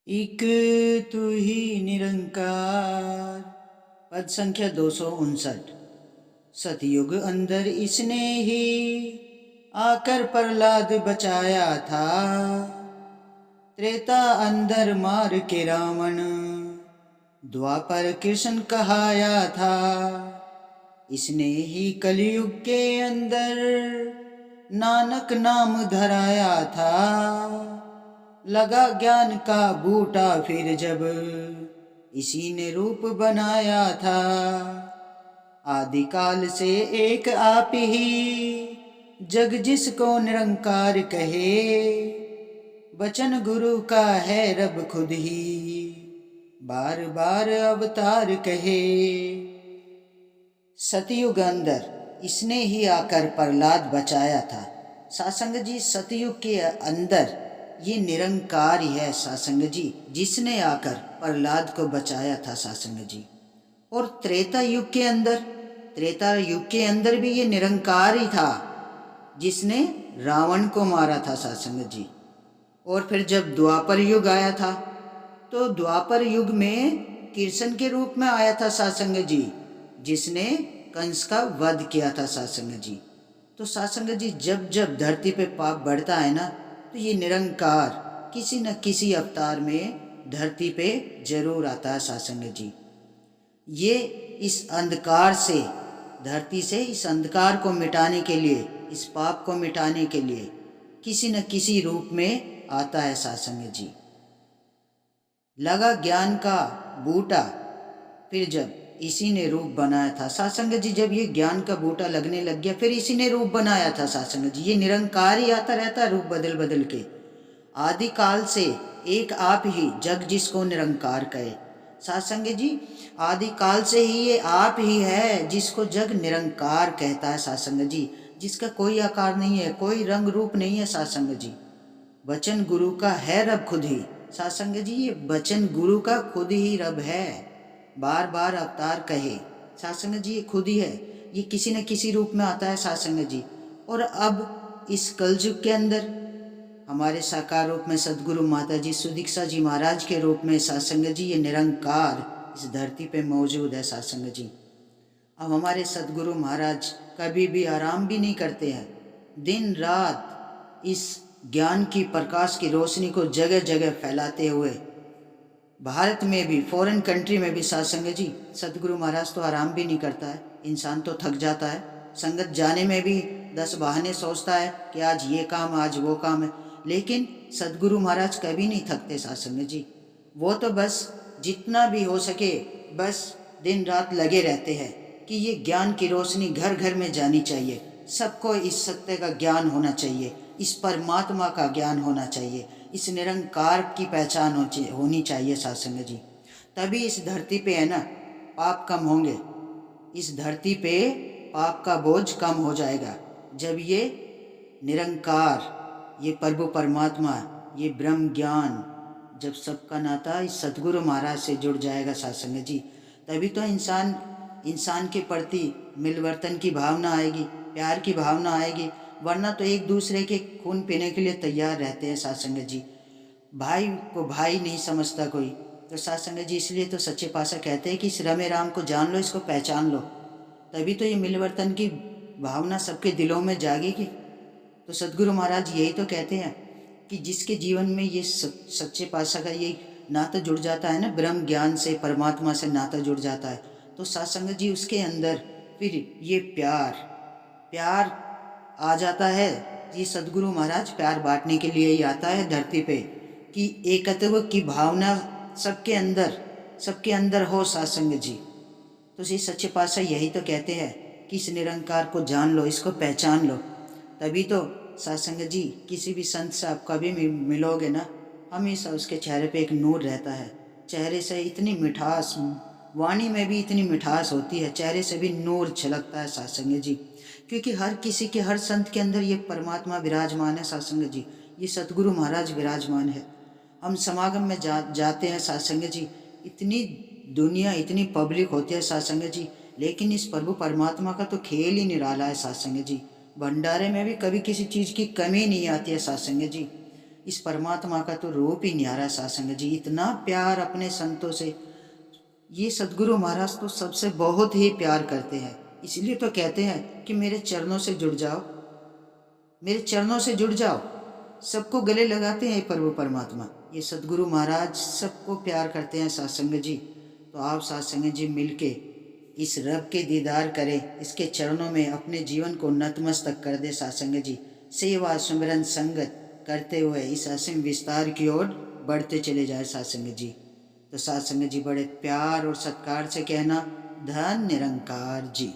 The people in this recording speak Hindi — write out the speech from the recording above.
एक तू ही निरंकार। पद संख्या 259। सतयुग अंदर इसने ही आकर प्रहलाद बचाया था। त्रेता अंदर मार के रावण द्वापर कृष्ण कहाया था। इसने ही कलयुग के अंदर नानक नाम धराया था। लगा ज्ञान का बूटा फिर जब इसी ने रूप बनाया था। आदिकाल से एक आप ही जग जिसको निरंकार कहे। वचन गुरु का है रब खुद ही बार बार अवतार कहे। सतयुग अंदर इसने ही आकर प्रहलाद बचाया था। सासंग जी, सतयुग के अंदर ये निरंकार ही है सासंग जी, जिसने आकर प्रहलाद को बचाया था सासंग जी। और त्रेता युग के अंदर भी ये निरंकार ही था, जिसने रावण को मारा था सासंग जी। और फिर जब द्वापर युग आया था, तो द्वापर युग में कृष्ण के रूप में आया था सासंग जी, जिसने कंस का वध किया था सासंग जी। तो सासंग जी, जब जब धरती पे पाप बढ़ता है ना, तो ये निरंकार किसी न किसी अवतार में धरती पे जरूर आता है सासंग जी। ये इस अंधकार से, धरती से इस अंधकार को मिटाने के लिए, इस पाप को मिटाने के लिए किसी न किसी रूप में आता है सासंग जी। लगा ज्ञान का बूटा फिर जब इसी ने रूप बनाया था सासंग जी। जब ये ज्ञान का बूटा लगने लग गया, फिर इसी ने रूप बनाया था सासंग जी। ये निरंकार ही आता रहता है रूप बदल बदल के। आदि काल से एक आप ही जग जिसको निरंकार कहे। सासंग जी, आदि काल से ही ये आप ही है जिसको जग निरंकार कहता है सासंग जी, जिसका कोई आकार नहीं है, कोई रंग रूप नहीं है सासंग जी। वचन गुरु का है रब खुद ही। सासंग जी, ये वचन गुरु का खुद ही रब है, बार बार अवतार कहे। सासंग जी, ये खुद ही है, ये किसी न किसी रूप में आता है सासंग जी। और अब इस कलयुग के अंदर हमारे साकार रूप में सदगुरु माता जी सुदीक्षा जी महाराज के रूप में सासंग जी ये निरंकार इस धरती पे मौजूद है सासंग जी। अब हमारे सदगुरु महाराज कभी भी आराम भी नहीं करते हैं, दिन रात इस ज्ञान की प्रकाश की रोशनी को जगह जगह फैलाते हुए, भारत में भी फॉरेन कंट्री में भी सासंग जी सदगुरु महाराज तो आराम भी नहीं करता है। इंसान तो थक जाता है, संगत जाने में भी 10 बहाने सोचता है कि आज ये काम, आज वो काम है, लेकिन सदगुरु महाराज कभी नहीं थकते सासंग जी। वो तो बस जितना भी हो सके बस दिन रात लगे रहते हैं कि ये ज्ञान की रोशनी घर घर में जानी चाहिए, सबको इस सत्य का ज्ञान होना चाहिए, इस परमात्मा का ज्ञान होना चाहिए, इस निरंकार की पहचान होनी चाहिए सासंग जी। तभी इस धरती पे है ना पाप कम होंगे, इस धरती पे पाप का बोझ कम हो जाएगा। जब ये निरंकार, ये प्रभु परमात्मा, ये ब्रह्म ज्ञान, जब सबका नाता इस सतगुरु महाराज से जुड़ जाएगा सासंग जी, तभी तो इंसान के प्रति मिलवर्तन की भावना आएगी, प्यार की भावना आएगी। वरना तो एक दूसरे के खून पीने के लिए तैयार रहते हैं सासंग जी। भाई को भाई नहीं समझता कोई। तो सासंग जी, इसलिए तो सच्चे पातशाह कहते हैं कि इस रमे राम को जान लो, इसको पहचान लो, तभी तो ये मिलवर्तन की भावना सबके दिलों में जागेगी। तो सदगुरु महाराज यही तो कहते हैं कि जिसके जीवन में ये सच्चे पातशाह का ये नाता जुड़ जाता है ना, ब्रह्म ज्ञान से, परमात्मा से नाता जुड़ जाता है, तो सासंग जी उसके अंदर फिर ये प्यार प्यार आ जाता है। ये सदगुरु महाराज प्यार बांटने के लिए ही आता है धरती पे, कि एकत्व की भावना सबके अंदर हो सासंग जी। तो श्री सच्चे पातशाह यही तो कहते हैं कि इस निरंकार को जान लो, इसको पहचान लो, तभी तो सासंग जी किसी भी संत से आप कभी भी मिलोगे ना, हमेशा उसके चेहरे पे एक नूर रहता है। चेहरे से इतनी मिठास, वाणी में भी इतनी मिठास होती है, चेहरे से भी नूर छलकता है सासंग जी। क्योंकि हर किसी के, हर संत के अंदर ये परमात्मा विराजमान है सासंग जी, ये सतगुरु महाराज विराजमान है। हम समागम में जाते हैं सासंग जी, इतनी दुनिया, इतनी पब्लिक होती है सासंग जी, लेकिन इस प्रभु परमात्मा का तो खेल ही निराला है सासंग जी। भंडारे में भी कभी किसी चीज़ की कमी नहीं आती है सासंग जी। इस परमात्मा का तो रूप ही न्यारा सत्संग जी, इतना प्यार अपने संतों से। ये सदगुरु महाराज तो सबसे बहुत ही प्यार करते हैं, इसलिए तो कहते हैं कि मेरे चरणों से जुड़ जाओ, मेरे चरणों से जुड़ जाओ। सबको गले लगाते हैं प्रभु परमात्मा। ये सदगुरु महाराज सबको प्यार करते हैं सत्संग जी। तो आप सत्संग जी मिलके इस रब के दीदार करें, इसके चरणों में अपने जीवन को नतमस्तक कर दे सत्संग जी। सेवा सुमिरन संगत करते हुए इस असीम विस्तार की ओर बढ़ते चले जाए सत्संग जी। तो सत्संग जी बड़े प्यार और सत्कार से कहना, धन निरंकार जी।